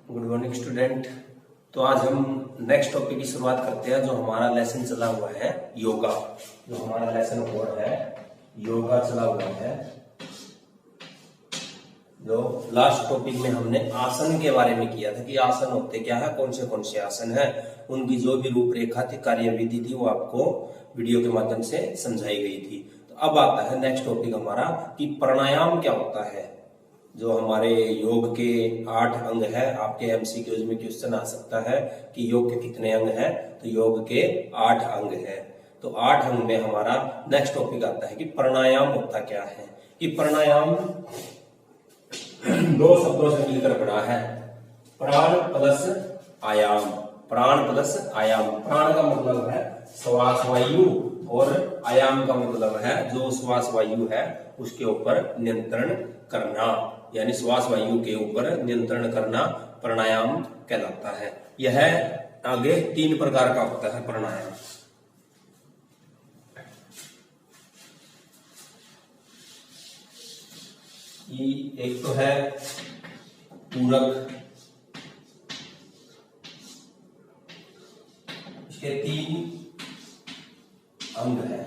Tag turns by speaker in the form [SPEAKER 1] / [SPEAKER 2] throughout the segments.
[SPEAKER 1] Good morning student. तो आज हम नेक्स्ट टॉपिक की शुरुआत करते हैं। जो हमारा लेसन चला हुआ है योगा, जो हमारा लेसन हुआ है योगा चला हुआ है। जो लास्ट टॉपिक में हमने आसन के बारे में किया था कि आसन होते क्या है, कौन से आसन है, उनकी जो भी रूपरेखा थी, कार्यविधि थी, वो आपको वीडियो के माध्यम से समझाई गई थी। तो अब आता है नेक्स्ट टॉपिक हमारा कि प्राणायाम क्या होता है। जो हमारे योग के 8 अंग है, आपके एमसीक्यूज में क्वेश्चन आ सकता है कि योग के कितने अंग हैं, तो योग के 8 अंग है। तो 8 अंग में हमारा नेक्स्ट टॉपिक आता है कि प्राणायाम होता क्या है। कि प्राणायाम 2 शब्दों से मिलकर बना है, प्राण प्लस आयाम। प्राण प्लस आयाम, प्राण का मतलब है श्वास वायु और आयाम का मतलब है जो श्वास वायु है उसके ऊपर नियंत्रण करना, यानी श्वास वायु के ऊपर नियंत्रण करना प्राणायाम कहलाता है। यह आगे 3 प्रकार का होता है प्राणायाम। एक तो है पूरक, इसके 3 अंग है।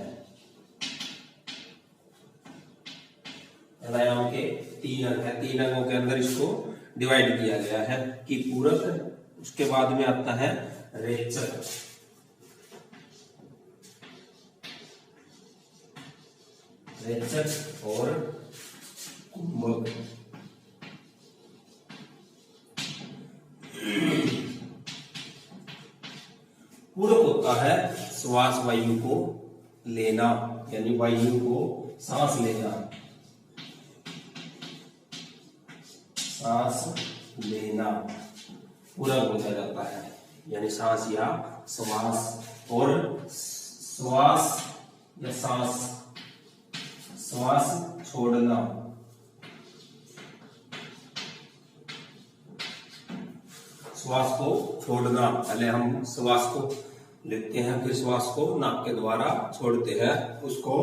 [SPEAKER 1] प्राणायाम के 3 अंग है। 3 अंगों के अंदर इसको डिवाइड किया गया है कि पूरक, उसके बाद में आता है रेचक, रेचक और कुंभक। पूरक होता है श्वास वायु को लेना, यानी वायु को सांस लेना, सांस लेना पूरक बोला जाता है, यानी सांस या श्वास। और श्वास या सांस, श्वास छोड़ना, श्वास को छोड़ना। पहले हम श्वास को लेते हैं, फिर श्वास को नाक के द्वारा छोड़ते हैं, उसको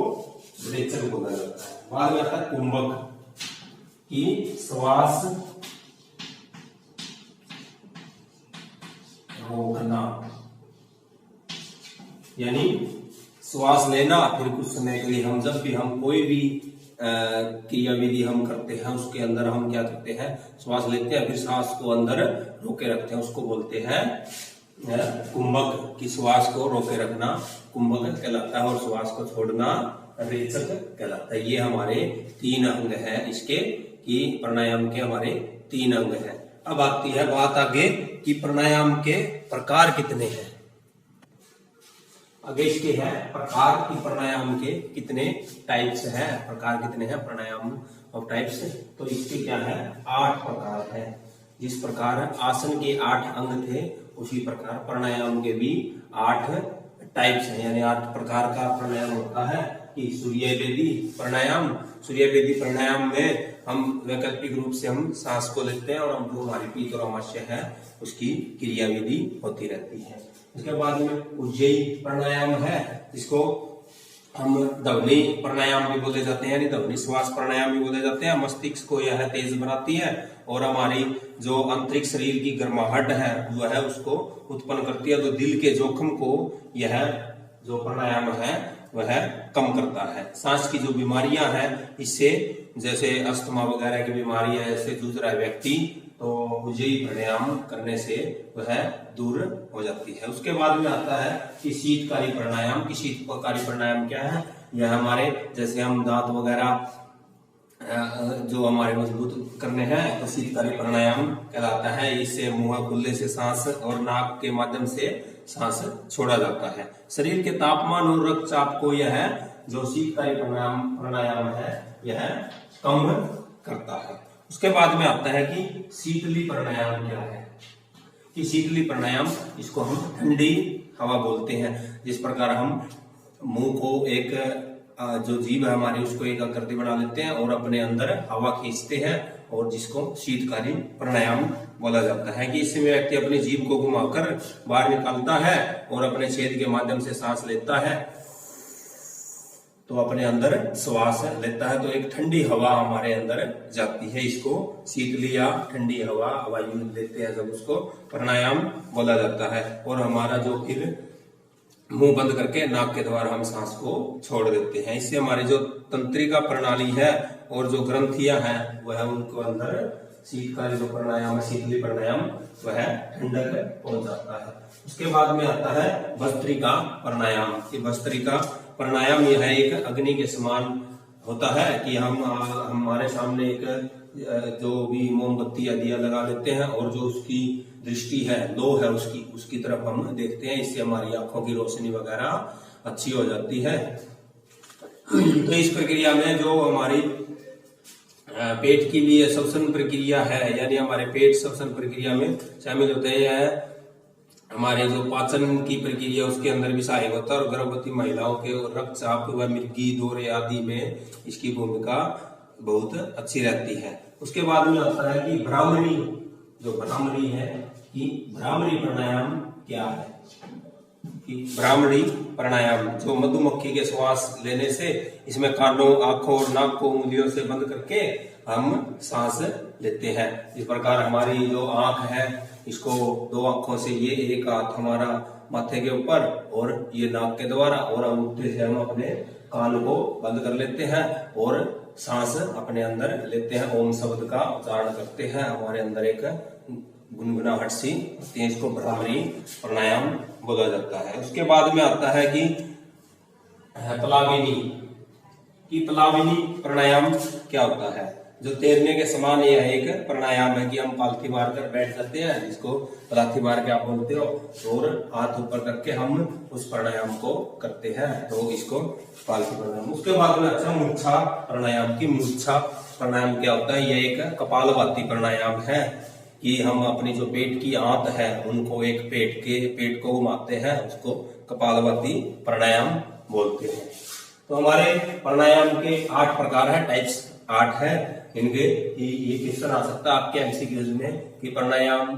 [SPEAKER 1] रेचक बोला जाता है। बाद में आता है कुंभक, कि श्वास रोकना, यानी श्वास लेना, फिर कुछ समय के लिए हम जब भी हम कोई भी क्रियाविधि हम करते हैं उसके अंदर हम क्या करते हैं, श्वास लेते हैं, फिर सांस को अंदर रोके रखते हैं, उसको बोलते हैं कुंभक। की श्वास को रोके रखना कुंभक कहलाता है और श्वास को छोड़ना रेचक कहलाता है। ये हमारे 3 अंग है इसके, कि प्राणायाम के हमारे 3 अंग है। अब आती है बात आगे कि प्राणायाम के प्रकार कितने हैं। आगे इसके हैं प्रकार की प्राणायाम के कितने टाइप्स हैं, प्रकार कितने हैं प्राणायाम ऑफ टाइप्स। तो इसके क्या है 8 प्रकार है। जिस प्रकार आसन के 8 अंग थे उसी प्रकार प्राणायाम के भी 8 टाइप्स हैं, यानी 8 प्रकार का प्राणायाम होता है। कि सूर्यवेदी प्राणायाम, सूर्यवेदी प्राणायाम में हम वैकल्पिक रूप से हम सांस को लेते हैं और हम जो हमारी पीत और आमाशय है उसकी क्रियाविधि होती रहती है। उसके बाद में उज्जयी प्राणायाम है, जिसको हम ध्वनि प्राणायाम भी बोले जाते हैं, यानी ध्वनि श्वास प्राणायाम भी बोले जाते हैं। मस्तिष्क को यह तेज बनाती है और हमारी जो आंतरिक शरीर की गर्माहट है जो है उसको उत्पन्न करती है। तो दिल के जोखिम को यह जो प्राणायाम है वह कम करता है। सांस की जो बीमारियां हैं इससे, जैसे अस्थमा वगैरह की बीमारियां ऐसे जूझ रहा है व्यक्ति, तो उज्जयी प्राणायाम करने से वह दूर हो जाती है। उसके बाद में आता है कि शीतकारी प्राणायाम। कि शीतकारी प्राणायाम क्या है, यह हमारे जैसे हम दांत वगैरह जो हमारे मजबूत करने हैं तो शीतकारी प्राणायाम कहलाता है। इससे मुंह खुलने से सांस और नाक के माध्यम से सांस छोड़ा जाता है। शरीर के तापमान और रक्तचाप को यह जो शीतकारी प्राणायाम है यह कम करता है। उसके बाद में आता है कि शीतली प्राणायाम क्या है। कि शीतली प्राणायाम, इसको हम ठंडी हवा बोलते हैं। जिस प्रकार हम मुंह को एक जो जीभ है हमारी उसको एक आकृति बना लेते हैं और अपने अंदर हवा खींचते हैं, और जिसको शीतकारी प्राणायाम बोला जाता है। कि इसमें व्यक्ति अपनी जीभ को घुमाकर बाहर निकालता है और अपने छेद के माध्यम से सांस लेता है। तो अपने अंदर श्वास लेता है, तो एक ठंडी हवा हमारे अंदर जाती है, इसको शीतली या ठंडी हवा वायु लेते हैं जब, उसको प्राणायाम बोला जाता है। और हमारा जो फिर मुंह बंद करके नाक के द्वारा हम सांस को छोड़ देते हैं। इससे हमारी जो तंत्रिका प्रणाली है और जो ग्रंथियां हैं वह उनको अंदर शीतकाली जो प्राणायाम है, शीतली प्राणायाम, वह ठंडक पहुंचाता है। उसके बाद में आता है भस्त्रिका प्राणायाम। ये भस्त्रिका प्राणायाम यह एक अग्नि के समान होता है कि हम हमारे सामने एक जो भी मोमबत्ती या दिया लगा लेते हैं और जो उसकी दृष्टि है, लो है उसकी तरफ हम देखते हैं। इससे हमारी आंखों की रोशनी वगैरह अच्छी हो जाती है। तो इस प्रक्रिया में जो हमारी पेट की भी श्वसन प्रक्रिया है, यानी हमारे पेट श्वसन प्रक्रिया में शामिल होते हैं। हमारे जो पाचन की प्रक्रिया उसके अंदर भी सहायक होता है और गर्भवती महिलाओं के रक्तचाप व मिर्गी दौरे आदि में इसकी भूमिका बहुत अच्छी रहती है। उसके बाद में आता है कि भ्रामरी, जो भ्रामरी है कि भ्रामरी प्राणायाम क्या है। कि भ्रामरी प्राणायाम जो मधुमक्खी के श्वास लेने से, इसमें कानों, आंखों और नाक को उंगलियों से बंद करके हम सांस लेते हैं। इस प्रकार हमारी जो आंख है, इसको दो आंखों से ये एक हाथ हमारा माथे के ऊपर और ये नाक के द्वारा, और अंगूठे से हम अपने कान को बंद कर लेते हैं और सांस अपने अंदर लेते हैं। ओम शब्द का उच्चारण करते हैं, हमारे अंदर एक गुनगुनाहट सी होती है। इसको भ्रामरी प्राणायाम बोला जाता है। उसके बाद में आता है कि प्लाविनी। कि प्लाविनी प्राणायाम क्या होता है। जो तैरने के समान यह एक प्राणायाम है कि हम पालथी मार कर बैठ जाते हैं, जिसको पलाथी मार के आप बोलते हो, और हाथ ऊपर करके हम उस प्राणायाम को करते हैं, तो इसको पालथी प्राणायाम। उसके बाद में अच्छा मूर्छा प्राणायाम। की मूर्छा प्राणायाम क्या होता है। यह एक कपालभाति प्राणायाम है कि हम अपनी जो पेट की आंत है उनको एक पेट को घुमाते हैं, उसको कपालभाति प्राणायाम बोलते हैं। तो हमारे प्राणायाम के 8 प्रकार है, टाइप्स 8 है इनके। ये क्वेश्चन आ सकता है आपके एमसीक्यूज में कि प्राणायाम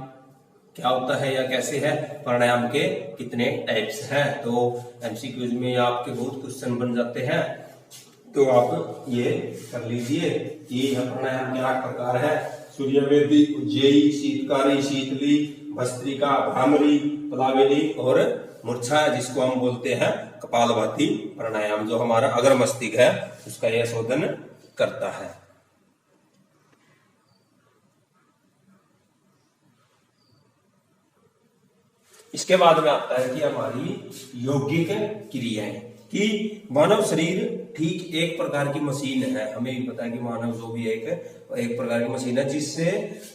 [SPEAKER 1] क्या होता है या कैसे है, प्राणायाम के कितने टाइप्स हैं। तो एमसीक्यूज में आपके बहुत क्वेश्चन बन जाते हैं, तो आप ये कर लीजिए। ये प्राणायाम के 8 प्रकार है। सूर्यवेदी, उज्जयी, शीतकारी, शीतली, भस्त्रिका, भ्रामरी, प्लाविनी और मूर्छा, जिसको हम बोलते हैं कपालभाति प्राणायाम, जो हमारा अग्र मस्तिष्क है उसका यह शोधन करता है। इसके बाद में आता है कि हमारी यौगिक क्रियाएं। कि मानव शरीर ठीक एक प्रकार की मशीन है। हमें भी पता है कि मानव जो भी एक प्रकार की मशीन है, जिससे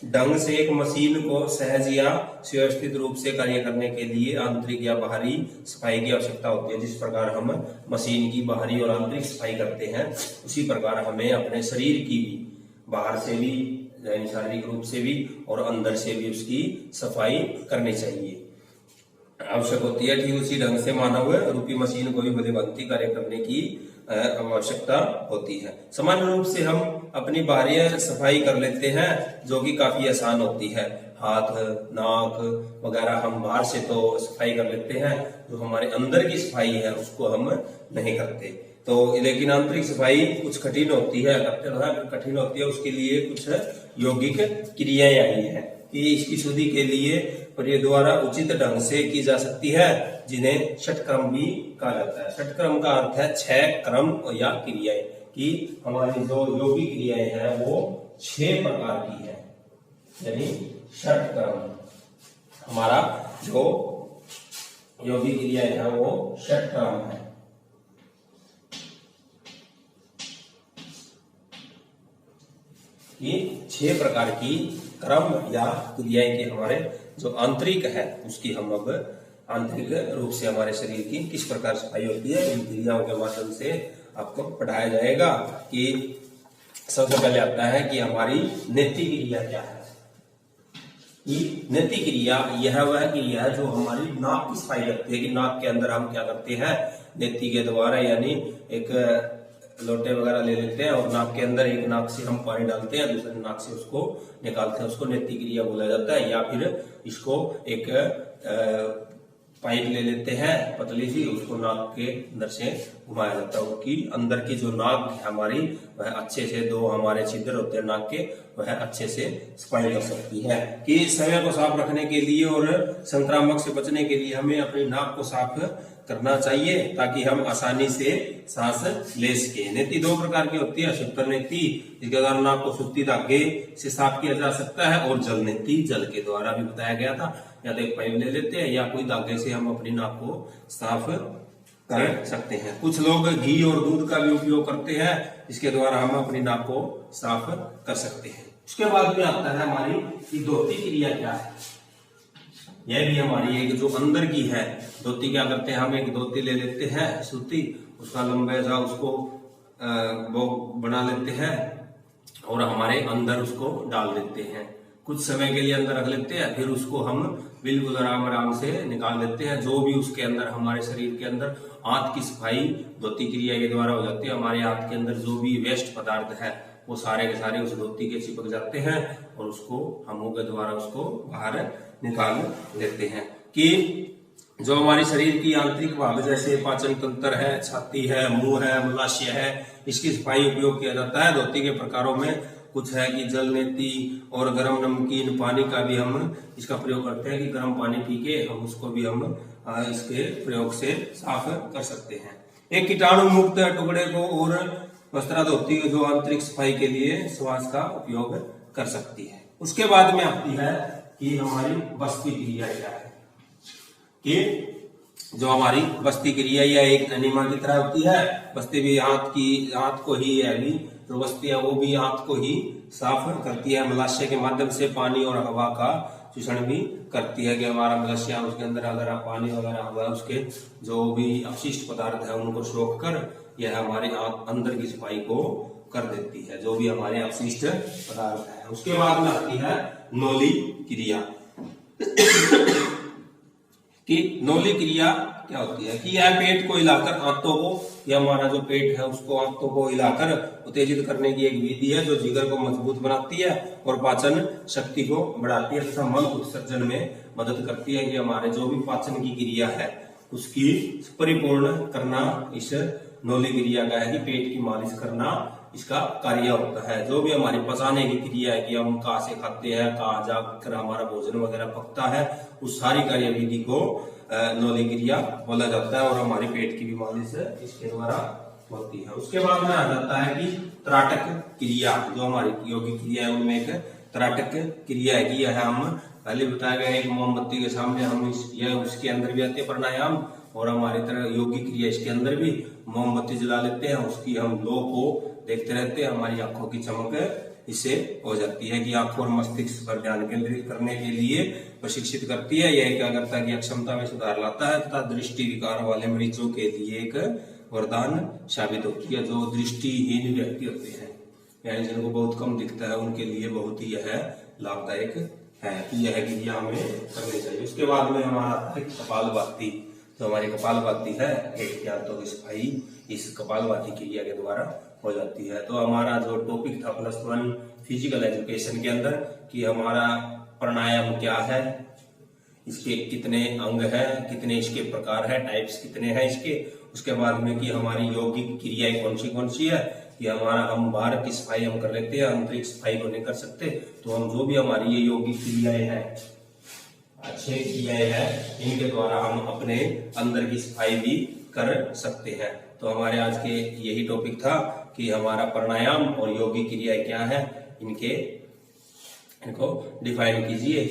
[SPEAKER 1] ढंग से एक मशीन को सहज या सुव्यवस्थित रूप से कार्य करने के लिए आंतरिक या बाहरी सफाई की आवश्यकता होती है। जिस प्रकार हम मशीन की बाहरी और आंतरिक सफाई करते हैं, उसी प्रकार हमें अपने शरीर की भी बाहर से भी, शारीरिक रूप से भी और अंदर से भी उसकी सफाई करनी चाहिए, आवश्यक होती है। ठीक उसी ढंग से मानव रूपी मशीन को भी बुद्धिमत्ता कार्य करने की आवश्यकता होती है। सामान्य रूप से हम अपनी बाहरी सफाई कर लेते हैं, जो कि काफी आसान होती है। हाथ, नाक वगैरह हम बाहर से तो सफाई कर लेते हैं, जो हमारे अंदर की सफाई है उसको हम नहीं करते। तो लेकिन आंतरिक सफाई कुछ कठिन होती है, कठिन होती है। उसके लिए कुछ यौगिक क्रियाएं आई है कि इसकी शुद्धि के लिए प्रयोग द्वारा उचित ढंग से की जा सकती है, जिन्हें षटक्रम भी कहा जाता है। षटक्रम का अर्थ है 6 क्रम या क्रियाएं। कि हमारी जो यौगिक क्रियाएं हैं वो 6 प्रकार की है, यानी षटक्रम। हमारा जो यौगिक क्रियाएं हैं वो षटक्रम है। ये 6 प्रकार की क्रम या क्रियाएं के हमारे जो आंतरिक है उसकी हम अब आंतरिक रूप से हमारे शरीर की किस प्रकार सफाई होती है, इन क्रियाओं के माध्यम से आपको पढ़ाया जाएगा। कि सबसे पहले आता है कि हमारी नेति क्रिया क्या है। कि नेति क्रिया यह वह क्रिया है जो हमारी नाक की सफाई करती है। कि नाक के अंदर हम क्या करते हैं, नेति के द्वारा, यानी एक लोटे वगैरह ले लेते हैं और नाक के अंदर एक नाक से हम पानी डालते हैं, दूसरे नाक से उसको निकालते हैं, उसको नेति क्रिया बोला जाता है। या फिर इसको एक पाइप ले लेते हैं पतली सी, उसको नाक के अंदर से घुमाया जाता है, कि अंदर की जो नाक है हमारी वह अच्छे से, दो हमारे छिद्र होते हैं नाक के, वह अच्छे से सफाई कर सकती है। कि समय को साफ रखने के लिए और संक्रामक से बचने के लिए हमें अपनी नाक को साफ करना चाहिए, ताकि हम आसानी से सांस ले सके। नेति दो प्रकार की होती है, सूत्र नेति जिसके द्वारा नाक को सूती धागे से साफ किया जा सकता है, और जल नेति जल के द्वारा भी बताया गया था। या तो एक पाइप ले लेते हैं या कोई धागे से हम अपनी नाक को साफ कर सकते हैं। कुछ लोग घी और दूध का भी उपयोग करते हैं, जिसके द्वारा हम अपनी नाक को साफ कर सकते हैं। उसके बाद में आता है हमारी कि धोती क्रिया क्या है। यह भी हमारी एक जो अंदर की है धोती। क्या करते हैं, हम एक धोती ले लेते हैं सूती, उसका लंबा सा उसको वो बना लेते हैं और हमारे अंदर उसको डाल देते हैं। कुछ समय के लिए अंदर रख लेते हैं, फिर उसको हम बिल्कुल आराम आराम से निकाल लेते हैं। जो भी उसके अंदर हमारे शरीर के अंदर हाथ की सफाई धोती क्रिया के द्वारा हो जाती है। हमारे हाथ के अंदर जो भी वेस्ट पदार्थ है वो सारे के सारे उस धोती के चिपक जाते हैं, और उसको हम मुंह के द्वारा उसको बाहर निकाल देते हैं। कि जो हमारे शरीर की आंतरिक भाग जैसे पाचन तंत्र है, छाती है, मुंह है, मलाशय है, इसकी सफाई उपयोग किया जाता है। धोती के प्रकारों में कुछ है कि जल नेति और गर्म नमकीन पानी का भी हम इसका प्रयोग करते हैं, कि गर्म पानी पी के हम उसको भी हम इसके प्रयोग से साफ कर सकते हैं। एक कीटाणु मुक्त टुकड़े को और वस्त्रा धोती जो आंतरिक सफाई के लिए श्वास का उपयोग कर सकती है। उसके बाद में आती है कि हमारी बस्ती क्रिया क्या है। कि जो हमारी बस्ती क्रिया यह एक एनिमा की तरह होती है। बस्ती भी हाथ को ही है, भी जो बस्ती है वो भी हाथ को ही साफ करती है। मलाशय के माध्यम से पानी और हवा का चूषण भी करती है, कि हमारा मलाशय उसके अंदर अगर पानी वगैरह हुआ उसके जो भी अपशिष्ट पदार्थ है उनको सोख कर यह हमारे अंदर की सफाई को कर देती है, जो भी हमारे अपशिष्ट पदार्थ है। उसके बाद में आती है नौली क्रिया। कि नौली क्रिया क्या होती है, कि यह पेट को हिलाकर आंतों को, यह हमारा जो पेट है उसको आंतों को हिलाकर उत्तेजित करने की एक विधि है, जो जिगर को मजबूत बनाती है और पाचन शक्ति को बढ़ाती है तथा मल उत्सर्जन में मदद करती है। कि हमारे जो भी पाचन की क्रिया है उसकी परिपूर्ण करना इस नौली क्रिया का है, कि पेट की मालिश करना इसका कार्य होता है। जो भी हमारी पचाने की क्रिया है, कि हम कहाँ से खाते हैं, कहाँ जाकर हमारा भोजन वगैरह पकता है, उस सारी कार्य विधि को नौली क्रिया बोला जाता है, और हमारे पेट की भी मालिश इसके द्वारा होती है। उसके बाद में आ जाता है कि त्राटक क्रिया। जो हमारी योगिक क्रिया है उनमें एक त्राटक क्रिया है, कि यह हम पहले बताया गया एक मोमबत्ती के सामने हम यह उसके अंदर भी आते हैं प्राणायाम, और हमारी तरह योगिक क्रिया इसके अंदर भी मोमबत्ती जला लेते हैं, उसकी हम लो को देखते रहते हैं, हमारी आंखों की चमक इससे हो जाती है। कि आंखों और मस्तिष्क पर ध्यान केंद्रित करने के लिए प्रशिक्षित करती है। यह क्या करता है कि क्षमता में सुधार लाता है तथा दृष्टि विकार वाले मरीजों के लिए एक वरदान साबित होती है। जो दृष्टिहीन व्यक्ति होते हैं, यानी जिनको बहुत कम दिखता है, उनके लिए बहुत ही यह लाभदायक है, कि यह क्रिया हमें करनी चाहिए। उसके बाद में हमारा कपालभाति। जो हमारी कपालभाति है, पेट के आंतों की सफाई इस कपालभाति क्रिया के द्वारा हो जाती है। तो हमारा जो टॉपिक था +1 फिजिकल एजुकेशन के अंदर, कि हमारा प्राणायाम क्या है, इसके कितने अंग हैं, कितने इसके प्रकार है, टाइप्स कितने हैं इसके। उसके बाद में कि हमारी यौगिक क्रियाएं कौन सी है, कि हमारा हम बाहर की सफाई हम कर लेते हैं, आंतरिक सफाई को नहीं कर सकते, तो हम जो भी हमारी ये यौगिक क्रियाएं हैं, अच्छे क्रियाएं हैं, इनके द्वारा हम अपने अंदर की सफाई भी कर सकते हैं। तो हमारे आज के यही टॉपिक था कि हमारा प्राणायाम और योगिक क्रिया क्या है, इनको डिफाइन कीजिए।